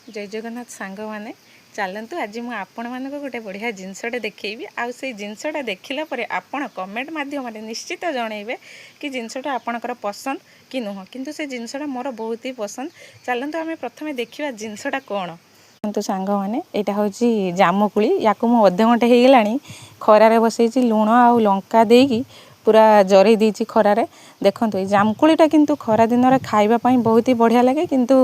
जय जगन्नाथ सांग मैंने चलतु आज मुझे गोटे बढ़िया जिनसटे देखी आउ से जिनसटा देखला आपण कमेंट माध्यम निश्चित जनइबे कि जिनसटा आपणकर पसंद कि नुह किंतु से जिनसटा मोर बहुत ही पसंद। चलतु आम प्रथम देखा जिनसटा कौन तो सांग मैंने यहाँ हूँ जामुकोली या अध घंटे हो गला खरारे बसई लुण आ लंका देकी पूरा जरई देती खरारे। देखो ये जामुकोलीटा किंतु खरा दिन में खावाई बहुत ही बढ़िया लगे किंतु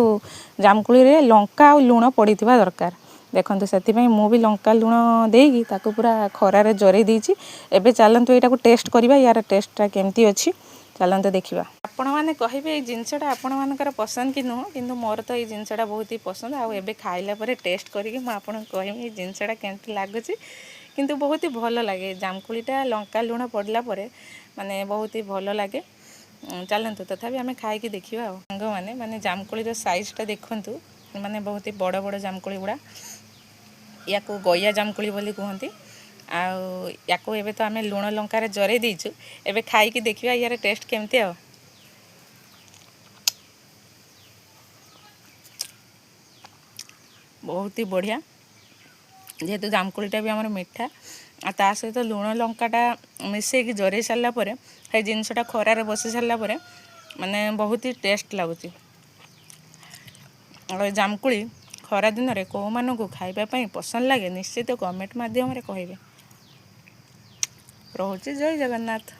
जामुकोली लंका आ लुण पड़ी दरकार। देखो से मुझे लंका लुण देकी ताको पूरा खरारे जरई देती। एबे चलतु यहाँ टेस्ट करवा यार टेस्टा केमती अच्छी चलते देखा। आपण मैंने कहे जिनसटा आपण मानकर पसंद कि नुह किंतु मोर तो ये जिनसटा बहुत ही पसंद। आउ एबे खाइला परे टेस्ट करके मुझे कहमी जिनसटा केमती लगुच किंतु बहुत ही भल लगे। जामुकोलीटा लंका लुण पड़ला परे माने बहुत ही भल लगे। चलतु तथापि आम खाई देखा। सांग मैंने माने जामुकोलीर साइजटा देखु माने बहुत ही बड़ बड़ जामुकोली गुड़ा या गया जामुकोली बोली कहती। या तो आम लुण लंकार जरई देचु एबे खाई देखा यार टेस्ट केमती। बहुत ही बढ़िया जेहेतु जामुकोलीटा भी आमर मीठा ता सहित लुण लंकाटा मिसेक जरई सारापर है जिनसटा खरारे बसी सारापर माने बहुत ही टेस्ट लगुच। जामुकोली खरा दिन में कौ मानू खावाई पसंद लगे निश्चित कमेंट माध्यम कहे। रोचे जय जगन्नाथ।